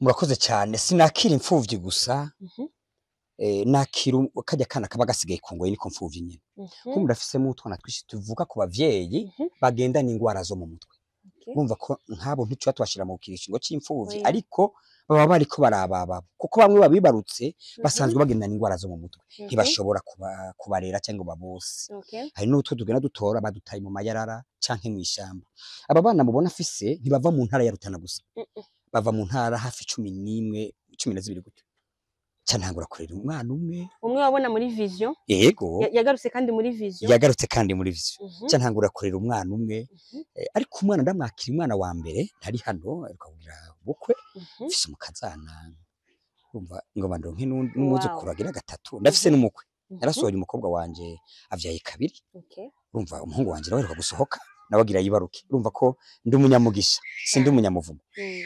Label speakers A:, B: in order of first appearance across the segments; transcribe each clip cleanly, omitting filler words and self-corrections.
A: Murakoze cyane sinakira imfuvyi gusa
B: Mhm.
A: nakira kajya kana kaba gasigaye kungoye niko mfuvyi nyene ko
B: Mhm.
A: murafisemo utwana twishi tuvuka ku bavyeyi
B: Mhm.
A: bagendana ingwara zo mu mutwe
B: Okay.
A: urumva ko nkabo nticuba twashira mu kirishingo c'imfuvyi
B: Oya.
A: ariko baba bariko barababa kuko bamwe babibarutse basanzwe
B: Mhm.
A: bagendana ingwara zo mu mutwe
B: Mhm.
A: ntibashobora kubarera cyangwa babose
B: Okay.
A: hari n'utwo tugenda dutora badutaye mu mayarara canke mw'ishamba aba bana mubona afise ntibava mu ntara ya Rutana gusa bava mu ntara hafi 11 12 gutyo cantangura kurera umwana umwe
B: wabona muri vision
A: yego
B: yagarutse kandi muri vision
A: yagarutse kandi muri vision
B: Mhm.
A: cantangura kurera umwana umwe
B: Mhm.
A: ariko umwana ndamwakira umwana wa mbere ntari hano ariko kugira bukwe
B: Mhm.
A: mfise umukazana urumva ngo bandonke
B: Wow.
A: n'umwuzukuru agira gatatu ndafise n'umukwe
B: Mhm.
A: narasohoye umukobwa wanje avyaye kabiri
B: Okay.
A: urumva umuhungu wanje nawe aheruka gusohoka nawe agira yibaruke urumva ko ndi umunyamugisha sindi umunyamuvumo
B: Mm.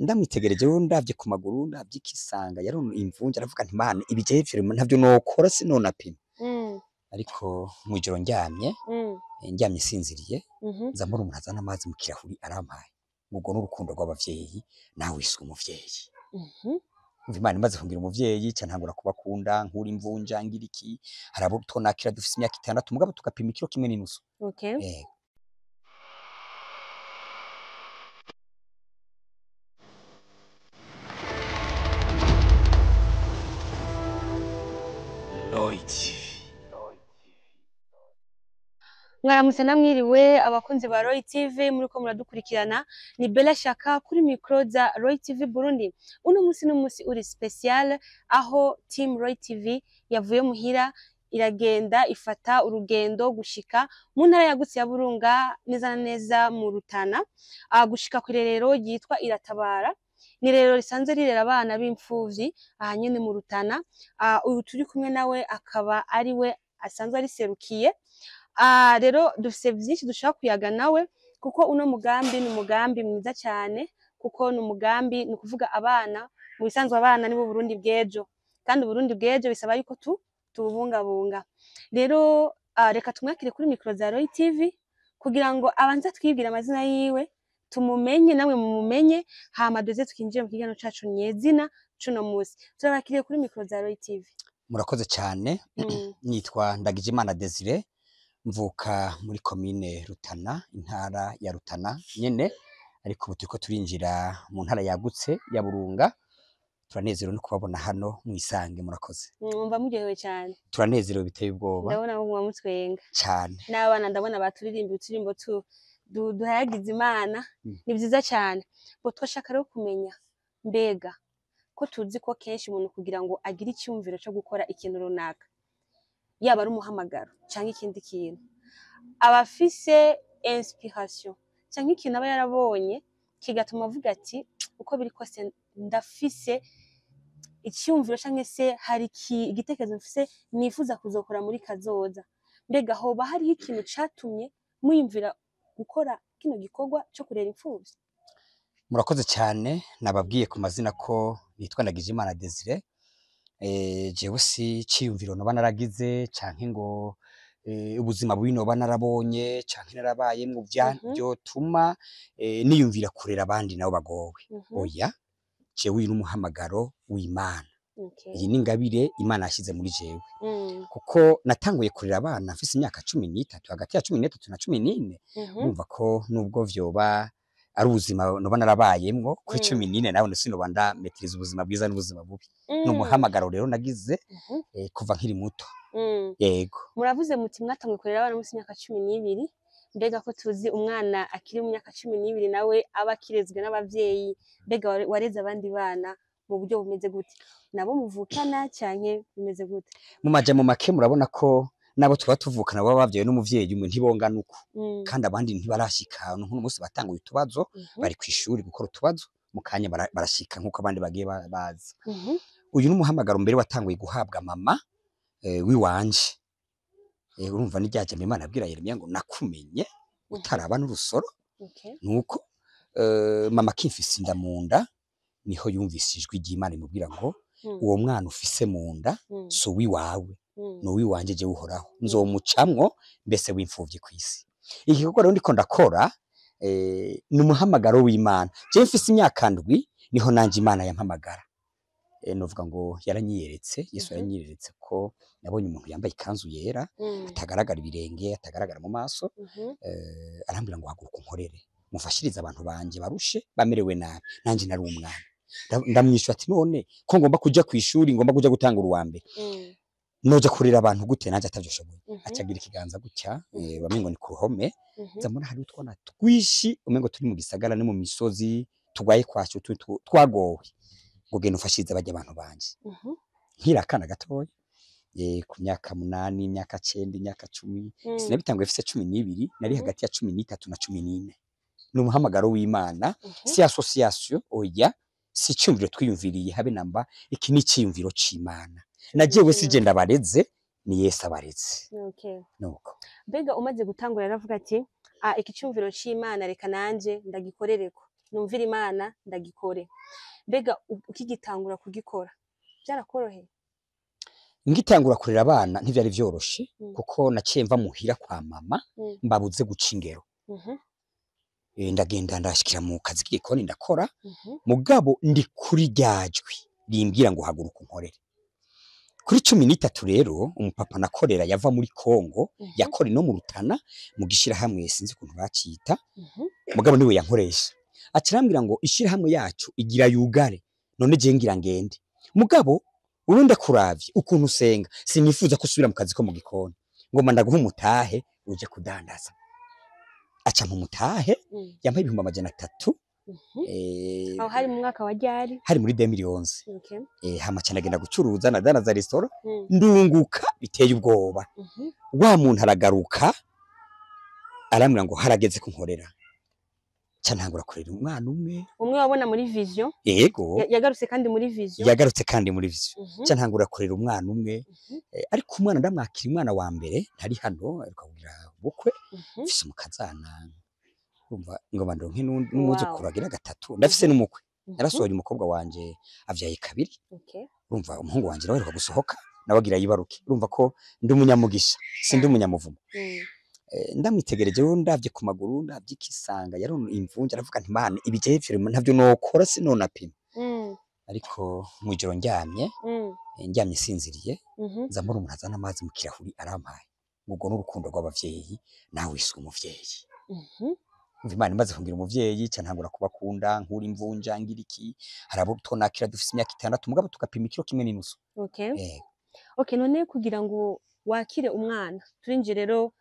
A: ndamwitegereje rero ndavye ku maguru ndavye ikisanga yari imvunja aravuga nti mana ibijevye ntavyo nokora sinonapima
B: Mm.
A: ariko mwijoro ndyamye
B: Mm.
A: ndyamye sinziriye
B: Mhm.
A: nza mbona umuntu azana amazi mu kirahuri arampaye ubwo n'urukundo rw'abavyeyi nawe wiswe umuvyeyi
B: Mhm.
A: umva Imana imaze kungira umuvyeyi ca ntangura kubakunda nkura imvunja ngira iki hari abo tonakira dufise imyaka 6 mugabo tugapima ikiro kimwe n'inusu
B: Okay. Mwaramutse namwiriwe abakunzi ba Roy TV muriko muradukurikirana ni Bella Shaka kuri micro za Roy TV Burundi. Uno musi uri special aho team Roy TV yavuye muhira iragenda ifata urugendo gushika mu ntara yagutse ya Burunga neza neza mu Rutana gushika ku irerero ryitwa Iratabara ni rero risanzwe rirera abana b'imfuvyi aha nyene mu Rutana. Uyu turi kumwe nawe akaba ari we asanzwe ariserukiye. Rero dufise vyinshi dushaka kuyaga nawe kuko uno mugambi ni umugambi mwiza cyane kuko ni umugambi ni kuvuga abana mu bisanzwe abana nibo Burundi bw'ejo kandi Burundi bw'ejo bisaba yuko tubungabunga. Rero reka tumwakire kuri micro za Roy TV kugira ngo abanza twibwira amazina yiwe tumumenye namwe mumumenye hama doze tukinjire mu kiganiro cacu nyezina cuno musi turabakiriye kuri micro za Roy TV.
A: Murakoze cyane nitwa Ndagijimana Desire mvuka muri commune Rutana intara ya Rutana nyene ariko ubu turiko turinjira mu ntara yagutse ya Burunga turanezerewe no kubabona hano mwisange murakoze
B: Mwumva muryohewe cyane
A: turanezerewe biteye ubwoba
B: ndabona mu mutwenga
A: cyane
B: n'abana ndabona baturirimba uturimbo duhayagiza Imana ni vyiza cyane bo twashaka rero kumenya mbega ko tuzi ko kenshi umuntu kugira ngo agire icyumviro cyo gukora ikintu runaka yaba ari umuhamagaro cyangwa ikindi kintu abafise inspiration cyangwa ikintu aba yarabonye kigatuma avuga ati uko biri kose ndafise icyumviro cyangwa se hari igitekerezo mfise nifuza kuzokora muri kazoza mbega hoba hariho ikintu catumye muyumvira gukora kino gikorwa cyo kurera imfuvyi.
A: Murakoze cyane nababwiye ku mazina ko nitwa Ndagijimana Desire jewe si ciyumviro noba naragize canke ngo ubuzima bubi noba narabonye canke narabayemwo vyotuma niyumvira kurera abandi nabo bagowe oya jewe uyu n'umuhamagaro w'Imana iyi ni ingabire Imana yashize muri jewe kuko natanguye kurera abana mfise imyaka 13 hagati ya 13 na 14 urumva ko nubwo vyoba ari ubuzima noba narabayemwo kuri 14 nawe sinoba ndametiriza ubuzima bwiza n'ubuzima bubi n'umuhamagaro rero nagize kuva nkiri muto yego
B: muravuze muti mwatanguye kurera abana musi imyaka 12 mbega ko tuzi umwana akiri mu myaka 12 nawe aba akirezwe n'abavyeyi mbega wareze abandi bana mu buryo bumeze gute nabo muvukana cyanke bimeze gute
A: mu majambo make murabona ko nabo tuba tuvukana baba bavyewe n'umuvyeyi umwe ntibongana uko kandi abandi ntibarashika nk'uno munsi batanguye utubazo bari kwishuri gukora utubazo mu kanya barashika nkuko abandi bagiye bazi uyu n'umuhamagaro mbere watanguye guhabwa mama wiwanje urumva n'iryaje Imana abwira Yeremiya ngo nakumenye utaraba n'urusoro nuko mama kimfise inda munda niho yumvise ijwi ry'Imana imubwira ngo uwo mwana ufise munda so wiwawe no wiwanje je uhoraho nzomucamwo mbese w'imfuvyi kwisi iki gikorwa rero ndiko ndakora ni umuhamagaro w'Imana je mfise imyaka ndwi niho nanje Imana yampamagara. Novuga ngo yaranyiyeretse, Yesu yaranyiyeretse ko nabonye umuntu yambaye ikanzu yera, atagaragara ibirenge, atagaragara mu maso, arambwira ngo haguruka unkorere, mufashirize abantu banje barushe bamerewe nabi, nanje nari umwana. Ndamwishyura ati none ko ngomba kuja kwishuri, ngomba kuja gutanga uruwambere, noja kurera abantu gute nanje atavyoshoboye. Acagira ikiganza gutya, bamengo ni ku ruhome, zamura hari utwana twishi umengo turi mu gisagara no mu misozi, tugwaye kwacu twagowe, ngo genda ufashirize barya abantu banje. Nkiri akana gatoya, ku myaka 8, imyaka 9, imyaka 10, sinabitanguye mfise 12, nari hagati ya 13 na 14. Ni umuhamagaro w'Imana, si association, oya, si icyumviro twiyumviriye habe namba, iki ni icyumviro c'Imana. Na jewe sije ndabareze, ni Yesu abareze. Nuko
B: mbega umaze gutangura yaravuga ati iki cyumviro c'Imana reka nanje ndagikorereko, numvira Imana ndagikore. Mbega ukigitangura kugikora byarakoroheye?
A: Ngitangura kurera abana ntivyari vyoroshe, kuko naciye mva muhira kwa mama mbabuze guca ingero. Ndagenda ndashikira mu kazi k'igikoni ndakora, mugabo ndi kuri ryajwi rimbwira ngo haguruka unkorere. Kuri 13 rero umupapa nakorera yava muri Kongo, yakora no mu Rutana mu gishira hamwe sinzi kuntu bacita, mugabo niwe yankoresha. Acirambwira ngo ishira hamwe yacu igira yugare, none je ngira ngende. Mugabo urunda kuravye ukuntu usenga, sinifuza ko usubira mu kazi ko mu gikoni, ngoma ndaguha umutahe uje kudandaza. Aca mu mutahe yampaye 300.
B: Aho hari mu mwaka wa ryari?
A: Hari muri 2011. Hama cyane agenda gucuruza na dana za restaurant, ndunguka biteye ubwoba. Wa muntu aragaruka arambwira ngo harageze kunkorera. Cyantangura kurera umwana umwe
B: wabona muri vision.
A: Yego
B: yagarutse kandi muri vision.
A: Yagarutse kandi muri vision. Cyantangura kurera umwana umwe, ariko umwana ndamwakira umwana wa mbere ntari hano, ariko kugira bukwe mfise umukazana, umva ngoma ndonke n'umuzukuru agira gatatu, ndafise n'umukwe. Narasohoye umukobwa wanje avyaye kabiri. Urumva umuhungu wanje nawe gusohoka nabagira yibaruke. Urumva ko ndi umunyamugisha, sindi umunyamuvumo. Ndamwitegereje we ndavye ku maguru, ndavye ikisanga yari imvunja, aravuga nti Mana ibije hepfo ntavyo nokora sinona pima. Ariko mwijoro ndyamye sinziriye, zamura umuntu azana amazi mu kirahuri arampaye. Ubwo n'urukundo rw'abavyeyi, nawe wiswe umuvyeyi. Imana imaze kungira umuvyeyi cyantangura kubakunda, nkura imvunja ngira iki, harabo tonakira dufise imyaka 6 mugabo tugapima ikiro kimwe n'inusu.
B: Okay, none kugira ngo wakire umwana turinje rero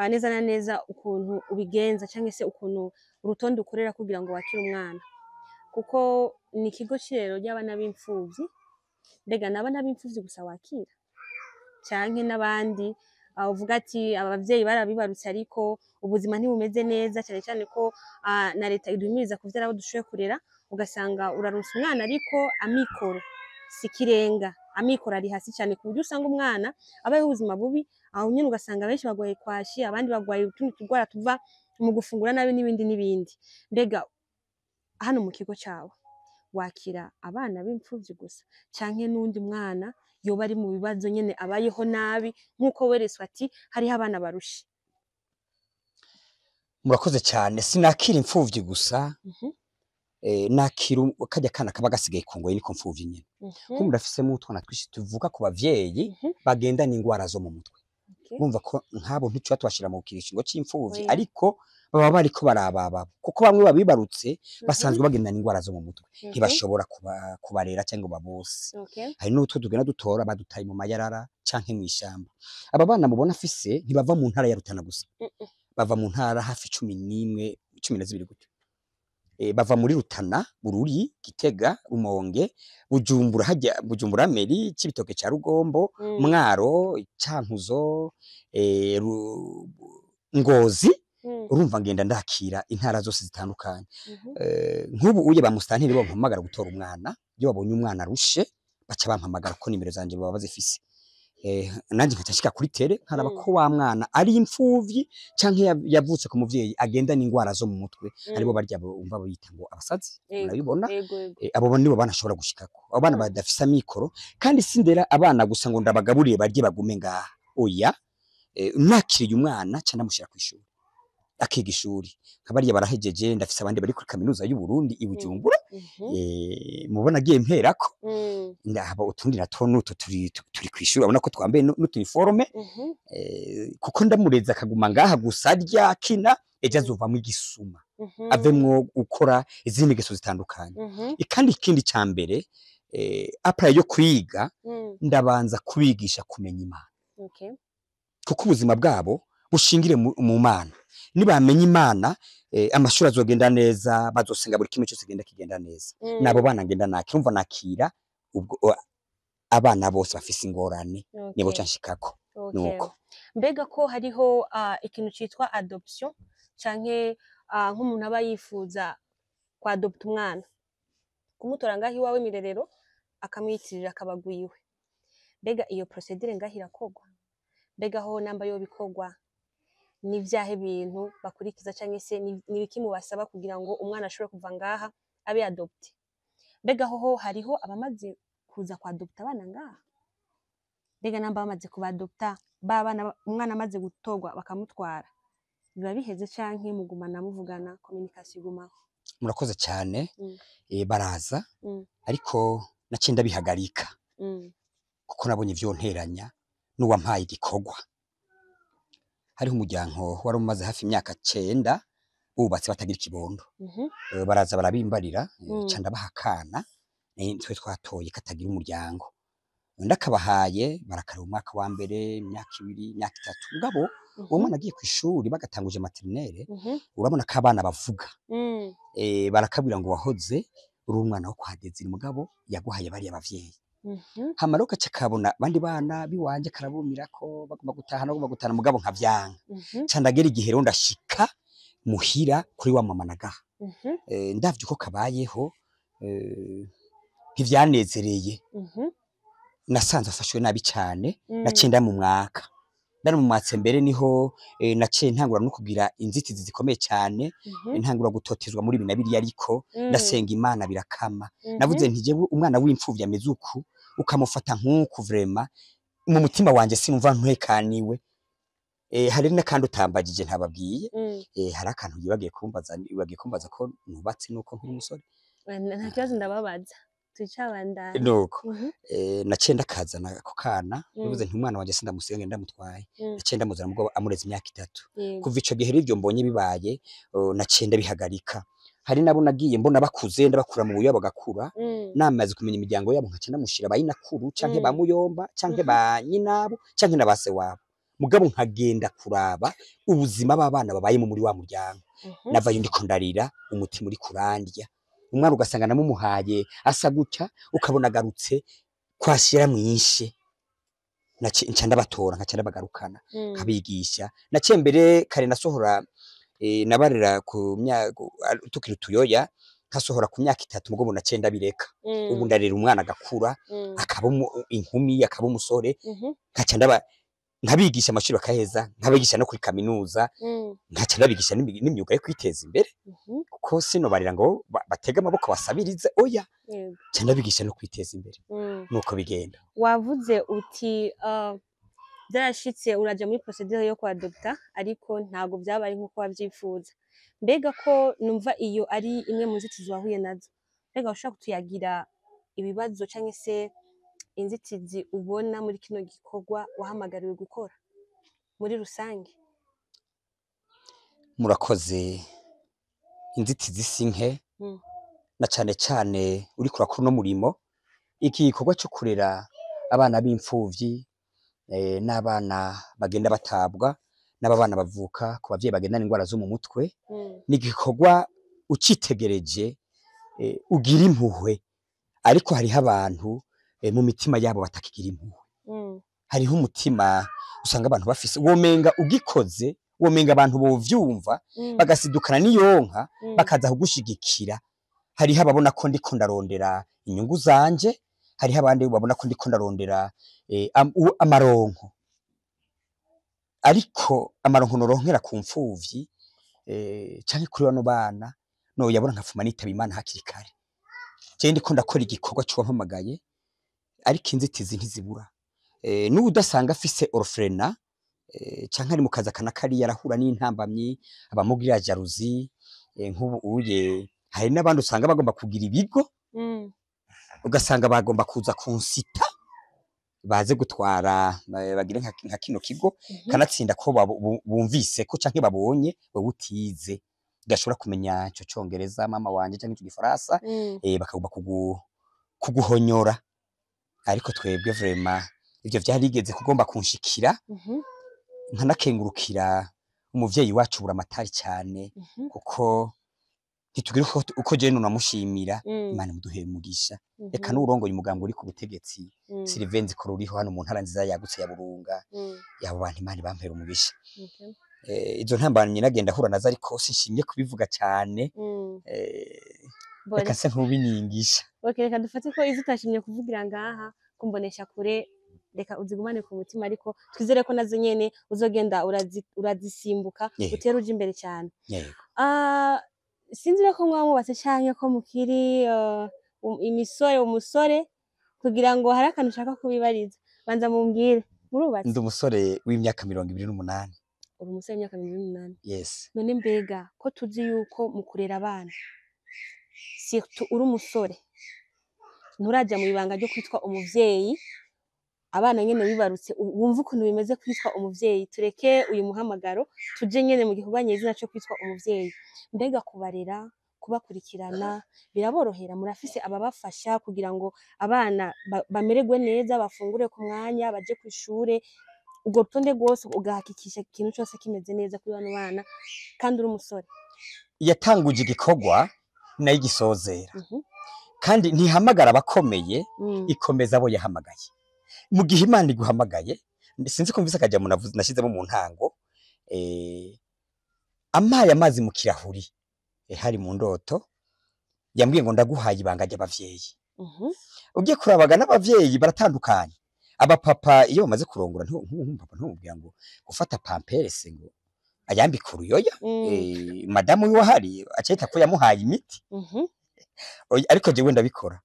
B: neza na neza ukuntu ubigenza cyangwa se ukuntu urutonde ukorera kugira ngo wakire umwana, kuko ni ikigo cirero ry'abana b'imfuvyi. Mbega n'abana b'imfuvyi gusa wakira canke n'abandi uvuga ati abavyeyi barabibarutse ariko ubuzima ntibumeze neza, cyane cyane ko na leta iduhimiriza kuvyara abo dushoboye kurera, ugasanga uraronsa umwana ariko amikoro sikirenga, amikoro ari hasi cyane ku buryo usanga umwana abayeho ubuzima bubi. Aho nyine ugasanga benshi bagwaye kwashi, abandi bagwaye utundi tugwara tuva mu gufungura nabi n'ibindi. Mbega hano mu kigo cyawe wakira abana b'imfuvyi gusa canke n'undi mwana yoba ari mu bibazo nyene abayeho nabi nkuko wereswa ati hariho abana barushe?
A: Murakoze cyane, sinakira imfuvyi gusa, nakira kajya kana kaba gasigaye kongoye niko mfuvyi nyene. Ko murafisemo utwana twishi tuvuka ku bavyeyi bagenda n'ingwara zo mu mutwe. Bumva ko nkabo ntico twashira mu kirishingo c'imfuvyi, ariko baba bariko barababa kuko bamwe babibarutse basanzwe bagenda n'ingwara zo mu mutwe, ntibashobora kubarera cyangwa babose. Hari n'utwo tugenda dutora badutaye mu mayarara canke mw'ishamba. Aba bana mubona afise ntibava mu ntara ya Rutana gusa, bava mu ntara hafi 11 12 gutyo. Bava muri Rutana, Bururi, Gitega, Rumonge, Bujumbura, hajya Bujumbura Meri, Cibitoke ca Rugombo, Mwaro, Cankuzo, Ngozi. Urumva ngenda ndakira intara zose zitandukanye. Nk'ubu uye bamustantiri bo mpamagara gutora umwana, iyo babonye umwana rushe baca bampamagara ko nimero zanje baba bazifise. Nanje nkacashika kuri tele nkaraba ko wa mwana ari imfuvyi canke yavutse ku muvyeyi agenda n'ingwara zo mu mutwe, aribo barya umva bita ngo abasazi. Urabibona abo nibo banashobora gushikako, abo bana badafisa mikoro. Kandi sindera abana gusa ngo ndabagaburiye barye bagume ngaha, oya, nakiriye umwana cyane mushira kwishura. akiga ishuri nk'abariya barahejeje ndafise abandi bari kuri kaminuza y'u Burundi i Bujumbura mubona agiye mperako ndahaba utundi nato nuto turi kwishura abona ko twambaye n'utuniforme kuko ndamureza akaguma ngaha gusa arya kina ejo azovamwo igisuma avemwo gukora izindi ngeso zitandukanye kandi ikindi ca mbere après yo kwiga ndabanza kubigisha kumenya Imana kuko ubuzima bwabo bushingire mu Mana nibamenya Imana amashuri azogenda neza bazosenga buri kimwe cyose kigenda neza nabo bana ngenda nakirumva nakira ubwo abana bose bafise ingorane nibo canshikako nuko
B: mbega ko hariho ikintu citwa adoption canke nk'umuntu aba yifuza kwa adopt umwana kumutora ngaho iwawe mirerero akamwitirira akabagwiwe mbega iyo procedure ngaho irakogwa mbega ho namba yo bikogwa ni vyahe bintu bakurikiza canke se ni biki mubasaba kugira ngo umwana ashobore kuva ngaha abe adopt mbega ho hariho abamaze kuza kwa adopt abana ngaha mbega namba bamaze kuba adopta babana umwana amaze gutorwa bakamutwara biba biheze canke mugumana muvugana communication igumaho
A: murakoze cyane baraza ariko nacinda bihagarika kuko nabonye ivyo nteranya n'uwampaye igikogwa hariho umuryango wari umaze hafi imyaka 9 bubatse batagira ikibondo baraza barabimbarira canda bahakana twe twatoye katagira umuryango ndakabahaye barakara umwaka wa mbere imyaka 2 imyaka 3 ngabo uwo mwana agiye ku ishuri bagatanguje maternelle urabona ko abana bavuga barakabwira ngo wahoze uri umwana wo kwa Desire mugabo yaguhaye bari abavyeyi hamaroka cakabona bandi bana biwanje karabumira ko bagomba gutahana mugabo nkavyanga candagera igihe rero ndashika muhira kuri wa mama nagaha ndavye uko kabayeho ntivyanezereye nasanze afashwe nabi cyane nacinda mu mwaka ndari mu mwatse mbere niho naciye ntangura no kugira inzitizi zikomeye cyane ntangura gutotezwa muri binabiri ariko ndasenga Imana birakama navuze ntije umwana w'imfuvya ameze uku ukamufata nk'uku vraiment mu mutima wanje sinumva ntekaniwe hari n'akandi utambagije ntababwiye hari akantu yibagiye kumbaza ko nubatse nuko nkiri umusore
B: nta kibazo ndababaza tucabandana
A: nuko nacenda kazana ako kana bivuze nti umwana wanje sindamusiga ndamutwaye nacenda muzana mugabo amureze imyaka 3 kuva ico gihe rivyo mbonye bibaye nacenda bihagarika hari nabo nagiye mbona bakuze ndabakura mu buyo bagakura namaze kumenya imiryango yabo nkacenda mushira bayinakuru canke bamuyomba canke ba nyinabo canke nabase wabo mugabo nkagenda kuraba ubuzima b'abana babaye mu muri wa muryango navayo ndiko ndarira umutima uri kurandya umwana ugasanga namumuhaye asa gutya ukabona agarutse kwashira mwinshi nca ndabatora nkaca ndabagarukana kabigisha naciye mbere kare nasohora nabarira ku myaka tukiri tuyoya nkasohora ku myaka 3 mugo naciye ndabireka ubu ndarira umwana agakura akaba inkumi akaba umusore nkaca nkabigisha amashuri bakaheza nkabigisha no kuri kaminuza nkaca ndabigisha n'imyuga yo kwiteza imbere kuko sino barira ngo batega amaboko basabirize oya nca ndabigisha no kwiteza imbere nuko bigenda
B: wavuze uti byarashitse uraje muri procedure yo kwa adopta ariko ntago byabaye nkuko wavyifuza mbega ko numva iyo ari imwe mu nzitizi wahuye nazo mbega ushaka kutuyagira ibibazo canke se inzitizi ubona muri kino gikorwa wahamagariwe gukora muri rusange
A: murakoze inzitizi sinke na cane cane uri kurakora no murimo iki gikorwa cyo kurera abana b'imfuvyi n'abana bagenda batabwa n'abana bavuka ku bavyeyi bagendana ingwara zo mu mutwe ni gikorwa ucitegereje ugira impuhwe ariko hariho abantu mu mitima yabo batakigira impuhwe hariho umutima usanga abantu bafise womenga ugikoze womenga abantu bovyumva bagasidukana n'iyonka bakaza kugushigikira hariho ababona ko ndiko ndarondera inyungu zanje hariho abandi babona ko ndiko ndarondera amaronko ariko amaronko noronkera ku mfuvyi canke kuri bano bana no yabona nkafuma nitaba Imana hakiri kare je ndiko ndakora igikorwa cyo mpamagaye ariko inzitizi ntizibura n'udasanga afise orphelina canke ari mu kazi aka na kariya arahura n'intambamyi abamugirira jalousie nk'ubu uye hari n'abandi usanga bagomba kugira ibigo ugasanga bagomba kuza kunsita baze gutwara bagire nka kino kigo kanatsinda ko bumvise ko canke babonye wowe utize gashobora kumenya ico congereza mama wanje canke ico gifaransa bakagomba kuguhonyora ariko twebwe vraiment ivyo vyarigeze kugomba kunshikira nkanakengurukira umuvyeyi wacu Buramatari cyane kuko ntitugira uko je namushimira Imana imuduhere umugisha reka n'urongoye umugambo uri ku butegetsi Sylvain Zikoro uriho hano mu ntara nziza yagutse ya Burunga yabo bantu Imana bampera umugisha izo ntambara nyinagenda hura nazo ariko sinshimye kubivuga cyane reka se nkubiningisha
B: reka dufate ko izo utashimye kuvugira ngaha kumbonesha kure reka uzigumane ku mutima ariko twizere ko nazo nyene uzogenda urazisimbuka utera uje imbere cyane sinzi ko mwamubatse canke ko mukiri umusore kugira ngo hari akantu ushaka kubibariza banza mumbwire murubatse
A: ndi umusore w'imyaka 28
B: uri umusore w'imyaka 28
A: yes
B: none mbega ko tuzi yuko mukurera abana surtout uri umusore nturaja mu ibanga ryo kwitwa umuvyeyi abana nyene bibarutse wumva ukuntu bimeze kwitwa umuvyeyi tureke uyu muhamagaro tuje nyene mu gikorwa nyezina cyo kwitwa umuvyeyi mbega kubarera kubakurikirana biraborohera murafise ababafasha kugira ngo abana bamererwe neza bafungure ku mwanya baje ku ishure ubwo rutonde rwose ugahakikisha ikintu cyose kimeze neza kuri bano bana kandi uri umusore
A: yatanguje igikorwa nayo igisozera kandi ntihamagara abakomeye ikomeza abo yahamagaye mu gihe Imana iguhamagaye sinzi ko mvise akajya munavuze nashizemo mu ntango amaye amazi mu kirahuri hari mu ndoto yambwiye ngo ndaguhaye ibanga ry'abavyeyi ugiye kurabaga n'abavyeyi baratandukanye abapapa iyo bamaze kurongora papa ntumubwira ngo gufata pampers ngo ayambika uruyoya madamu wiwe hari aceta ko yamuhaye imiti ariko jewe ndabikora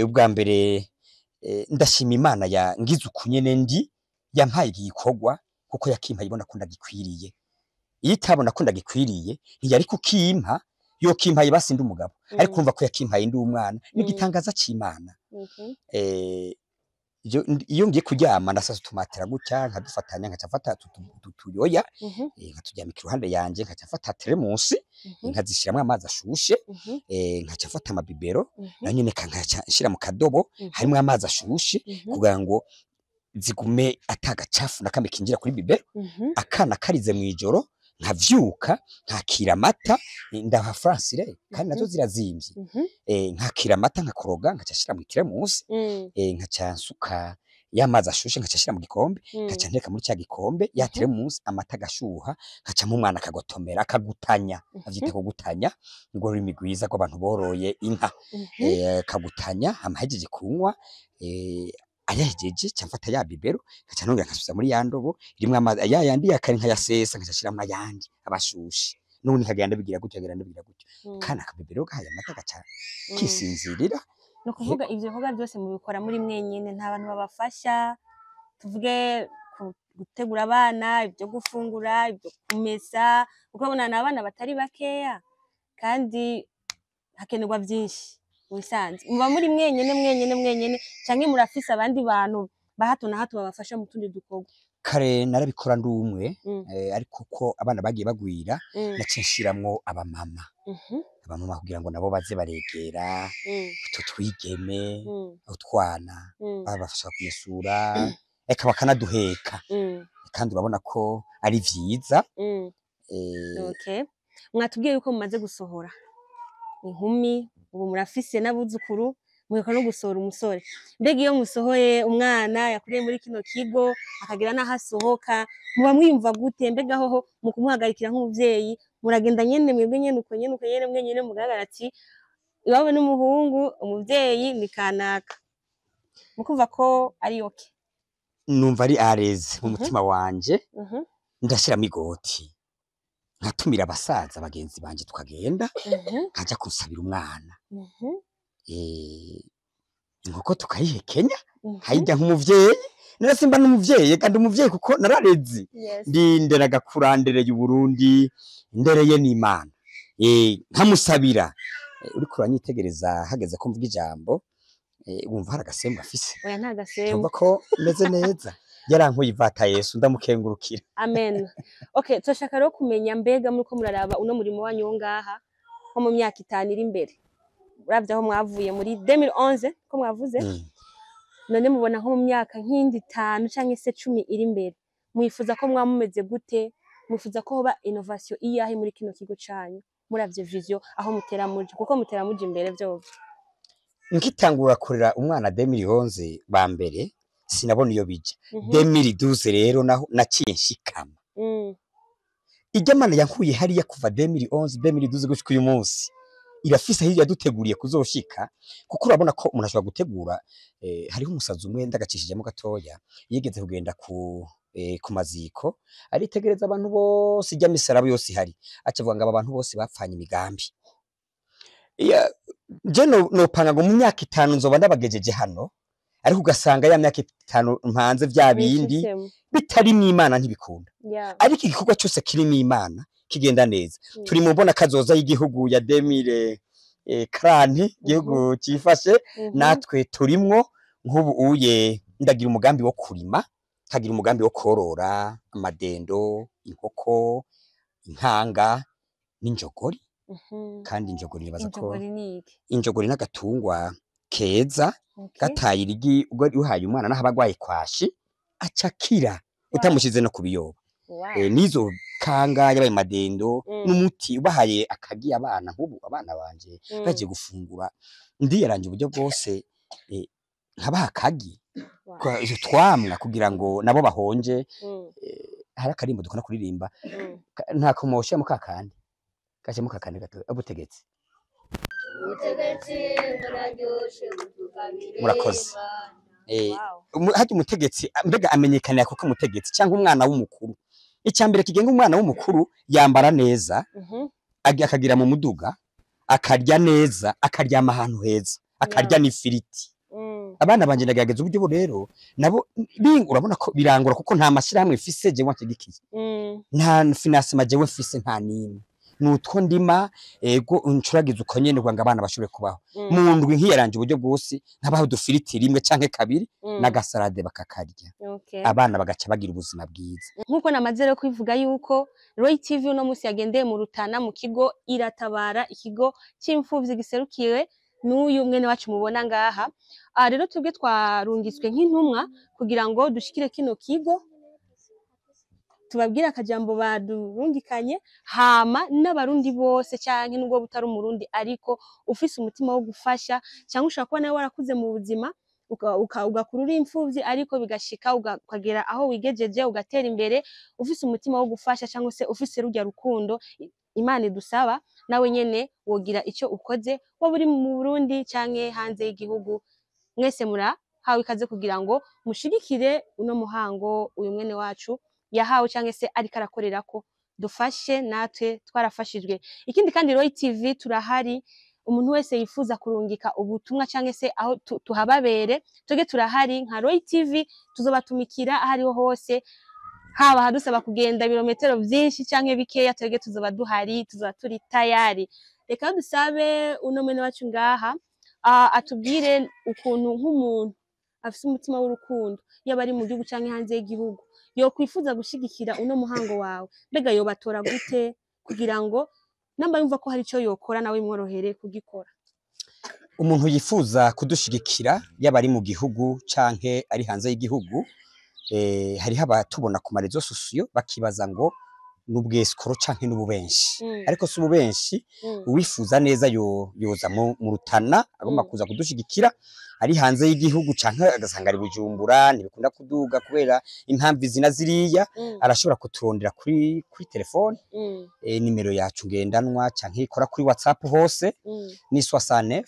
A: ubwa mbere ndashima Imana ya ngize ukunyene ndi yampaye igikorwa kuko yakimpaye ibona ko ndagikwiriye iyo itabona ko ndagikwiriye ntiyari kukimpa yo kimpaye basinde umugabo ariko urumva ko yakimpaye ndi umwana n'igitangaza c'Imana iyo ngiye kuryama ndasasa tumatera gutya nkadufatanya nkacafata tuyoya nkatujyamika iruhande yanje nkacafata teremusi nkazishiramwe amazi ashushe nkacafata amabibero nanyene kanshira mu kadobo harimo amazi ashushe kugira ngo zigume atagacafu nakame kinjira kuri bibero akana karize mwijoro nkavyuka nkakira amata ndaha Francire kandi nazo zirazimvye nkakira amata nkakoroga nkacashira mu teremusi nkacansuka yamazi ashushe nkacashira mu gikombe nkacanteka muri cya gikombe ya teremusi amata gashuha nkacamo umwana akagotomera akagutanya avyita kugutanya ngo ruri migwiza ko abantu boroye inka kagutanya amahejeje kunywa ayahejeje camfata ya bibero kaca nongera nkasubiza muri ya ndobo irimwe amazi yandi yakari nkayasesa nkacashiramo ayandi abashushe none nkagenda bigira gutyo kana akabibero gahaye amata gaca kisinzirira
B: no kuvuga ivyo bikorwa byose mubikora muri mwenyene nta bantu babafasha tuvuge gutegura abana ibyo gufungura ibyo kumesa ukabona abana batari bakeya kandi hakenerwa byinshi wisanze muba muri mwenyene canke murafise abandi bantu bahato na hato babafasha mu tundi dukorwa
A: kare narabikora ndi umwe ariko ko abana bagiye bagwira nacinshiramwo abamama abamama kugira ngo nabo baze baregera tutwigeme utwana babafasha kumesura eka bakanaduheka kandi urabona ko ari vyiza
B: okay mwatubwiye yuko mumaze gusohora inkumi ubu murafise n'abuzukuru mweka no gusohora umusore mbega iyo musohoye umwana yakuriye muri kino kigo akagira naho asohoka muba mwiyumva gute mbega hoho mu kumuhagarikira nk'umuvyeyi muragenda nyene mwebwe nyene uko nyene mwenyene mugaragara ati iwawe n'umuhungu umuvyeyi ni kanaka mukumva ko ari okay
A: numva ari areze mu mutima wanje ndashiramo igoti nkatumira abasaza bagenzi banje tukagenda nkaja kunsabira umwana inkoko tukayihekenya hayijya nk'umuvyeyi nera simba n'umuvyeyi kandi umuvyeyi kuko nararezi
B: Yes.
A: ndindera gakurandereye Burundi ndereye n'Imana nkamusabira uriko uranyitegereza hageze ko mvuga ijambo wumva hari agasembo afise
B: Oya nta gasembo.
A: tumva ko meze neza yarankuye ivata Yesu ndamukengurukira.
B: Amen. Okay, turashaka rero kumenya mbega muriko muraraba uno murimo wanyu wo ngaha nko mu myaka 5 iri imbere. Uravye aho mwavuye muri 2011 ko mwavuze. None mubona nko mu myaka nk'indi 5 canke se 10 iri imbere. Mwifuza ko mwamumeze gute? Mwifuza ko hoba innovation iyahe muri kino kigo canyu? Muravye vision aho mutera muje kuko mutera muje imbere vyose.
A: Nkitangura kurera umwana 2011 ba mbere sinabona iyo bija 2012 rero naho naciye nshikama ijya mana yankuye hariya kuva 2011 2012 gushika uyu munsi irafise hirya duteguriye kuzoshika kuko urabona ko umuntu ashobora gutegura hariho umusazi umwe ndagacishijemo gatoya yigeze kugenda ku maziko aritegereza abantu bose ijya misarabo yose hari acavuga ngo abantu bose bapfanye imigambi je nopanga ngo mu myaka 5 nzoba ndabagejeje hano ariko ugasanga ya myaka 5 mpanze vya bindi bitari n'Imana ntibikunda ariko igikorwa cyose kiri n'Imana kigenda neza turi mu mbona kazoza y'igihugu ya 2040 igihugu cifashe natwe turimwo nk'ubu uye ndagira umugambi wo kurima kagira umugambi wo korora amadendo inkoko inkanga n'injogori kandi injogori nibaza ko injogori n'agatungwa keza gataye irigi ubwo uhaye umwana naho abagwaye kwashi acakira utamushize no kubiyoba nizo kanga yabaye madendo n'umuti ubahaye akagiye abana nk'ubu abana banje baje gufungura ndi yaranje uburyo bwose nkabaha kagi twamwa kugira ngo nabo bahonje hari akarimbo dukona kuririmba nta komosha mu kakandi kaje mu kakandi gato abutegetsi murakoze haje umutegetsi mbega amenyekanira kuko umutegetsi cyangwa umwana w'umukuru icyambere kigenga umwana w'umukuru yambara neza akagira mu muduga akarya neza akaryama ahantu heza akarya n'ifiriti abana banje ndagerageza uburyo rero nabo urabona ko birangura kuko nta mashyirahamwe mfise je wantegikiye nta financement jewe mfise nta nini nutwo ndima ego uncuragiza uko nyene ngo abana bashobore kubaho mu ndwi nkiyaranje uburyo bwose nkabaho dufiriti rimwe canke kabiri n'agasalade bakakarya abana bagaca bagira ubuzima bwiza
B: nkuko namaze rero kwivuga yuko Roy TV uno musi yagendeye mu Rutana mu kigo Iratabara ikigo c'imfuvyi giserukiwe n'uyu mwene wacu mubona ngaha rero twebwe twarungitswe nk'intumwa kugira ngo dushikire kino kigo tubabwira akajambo badurungikanye hama n'abarundi bose canke nubwo butari umurundi ariko ufise umutima wo gufasha cyangwa ushaka kuba nawe warakuze mu buzima ugakurura imfuvyi ariko bigashika ukagera aho wigejeje ugatera imbere ufise umutima wo gufasha cyangwa se ufise rujya rukundo Imana idusaba nawe nyene wogira icyo ukoze waba uri mu Burundi canke hanze y'igihugu mwese hawe ikaze kugira ngo mushigikire uno muhango uyu mwene wacu yahawe canke se ariko arakorerako dufashe natwe twarafashijwe. Ikindi kandi Roy TV turahari umuntu wese yifuza kurungika ubutumwa canke se aho tuhababere twege turahari nka Roy TV tuzobatumikira ahariho hose haba hadusaba kugenda birometero byinshi canke bikeya twege tuzoba duhari tuzoba turi tayari. Reka dusabe uno mwene wacu ngaha atubwire ukuntu nk'umuntu afise umutima w'urukundo yaba ari mu gihugu canke hanze y'igihugu yo kwifuza gushigikira uno muhango wawe mbega yo batora gute kugira ngo namba yumva ko hari ico yokora nawe imworohere kugikora.
A: Umuntu yifuza kudushigikira yaba ari mu gihugu canke ari hanze y'igihugu hariho abatubona ku marezo sosiyo bakibaza ngo n'ubweskoro canke n'ububenshi ariko si ububenshi uwifuza neza yoza mu Rutana agomba kuza kudushigikira ari hanze y'igihugu canke agasanga ari Bujumbura ntibikunda kuduga kubera impamvu zina ziriya arashobora kuturondera kuri telefone nimero yacu ngendanwa canke ikora kuri WhatsApp hose ni 69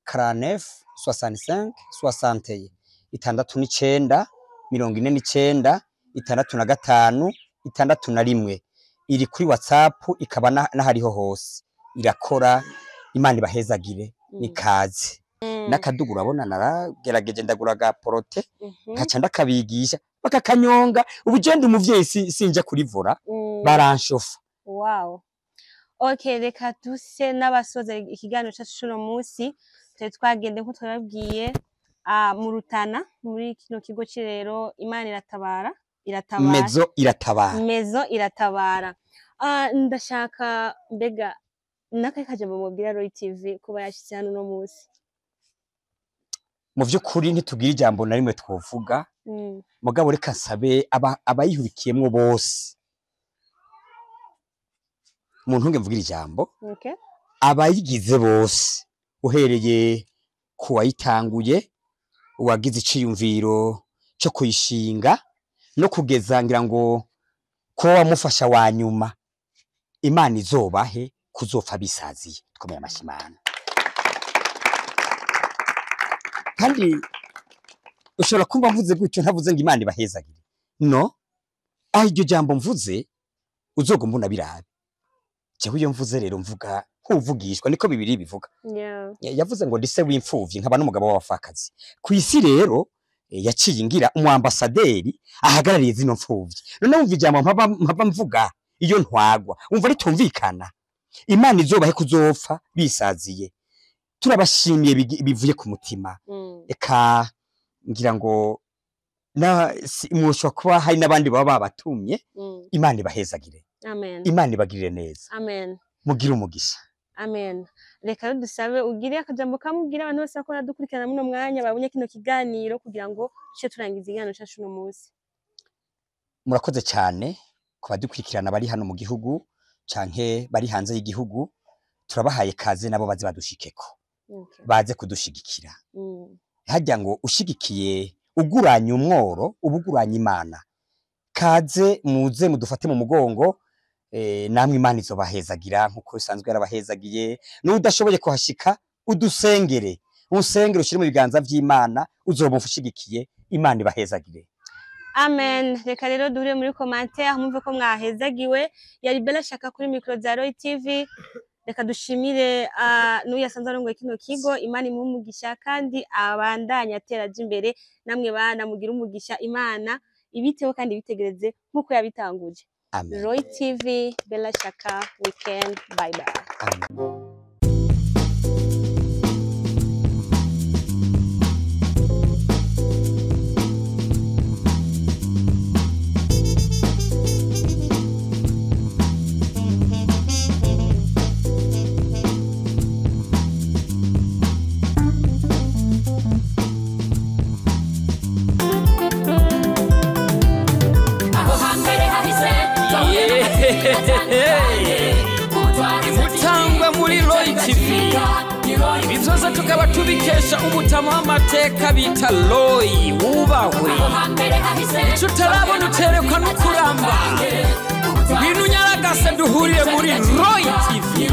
A: 49 65 60 69 49 65 61 iri kuri WhatsApp ikaba n'ahariho hose irakora Imana ibahezagire nikaze. n'akadugu urabona naragerageje ndagura agaporote nkaca ndakabigisha bakakanyonga ubu je ndi umuvyeyi sinja kurivura baranshofa.
B: Wow. Okay, reka duse n'abasoza ikiganiro cyacu cuno munsi twagende nko twababwiye mu Rutana muri kino kigo cirero Imana iratabara Mezo iratabara. Ndashaka mbega nakaje mubwira Roy TV kuba yashitse hano no munsi.
A: Mu vyukuri ntitugira ijambo na rimwe twovuga mugabo reka nsabe abayihurikiyemwo bose umuntu nge mvugira ijambo abayigize bose uhereye ku wayitanguye uwagize iciyumviro cyo kuyishinga no kugeza ngira ngo ko wamufasha wa nyuma Imana izobahe kuzopfa bisaziye tkomeye amashimana. Kandi ushobora kumva mvuze gutyo ntavuze ngo Imana ibahezagire no iryo jambo mvuze uzogumbuna birabe jewe iyo mvuze rero mvuga nkuvugishwa niko bibiri bivuga yavuze ngo ndise w'imfuvyi nkaba n'umugabo w'abafakazi ku isi rero yaciye ingira umuambasaderi ahagarariye zino mfuvyi none wumva ijambo mpava mvuga iyo ntwagwa umva ritumvikana Imana izobahe kuzopfa bisaziye turabashimiye bivuye ku mutima eka ngira ngo na mwosho kuba hari nabandi baba babatumye Imana ibahezagire.
B: Amen.
A: Imana ibagirire neza.
B: Amen.
A: Mugira umugisha.
B: Amen. Reka dusabe ugire akajambo kamubwira abantu bose akora dukurikirana muno mwanya babonye kino kiganiro kugira ngo cyo turangiza igano cyacu no munsi.
A: Murakoze cyane kuba dukurikirana bari hano mu gihugu canke bari hanze y'igihugu turabahaye kaze nabo bazi badushikeko. Baze kudushigikira. Hajya ngo ushigikiye uguranye umworo ubuguranye Imana. Kaze muze mudufate mu mugongo namwe Imana izobahezagira nkuko isanzwe yarabahezagiye n'udashoboye kuhashika udusengere usengere ushire mu biganza by'Imana uzobufushigikiye Imana ibahezagire.
B: Amen. Reka rero duhure muri commentaire mumve ko mwahezagiwe. Yari Bella Shaka kuri micro za Roy TV. Reka dushimire n'uyasanze arongoye kino kigo Imana imumugisha kandi abandanya ateraje imbere namwe bana mugira umugisha Imana ibiteho kandi bitegereze nkuko yabitanguje.
A: Amen.
B: Roy TV, Bella Shaka, weekend, bye bye.
A: Amen.
C: Imutangwa muri Roy TV ibizoza tukaba tubikesha umutama w'amateka bita Roy wubahwe ico utarabona uterekwa n'ukuramba ibintu nyaragase duhuriye muri Roy TV.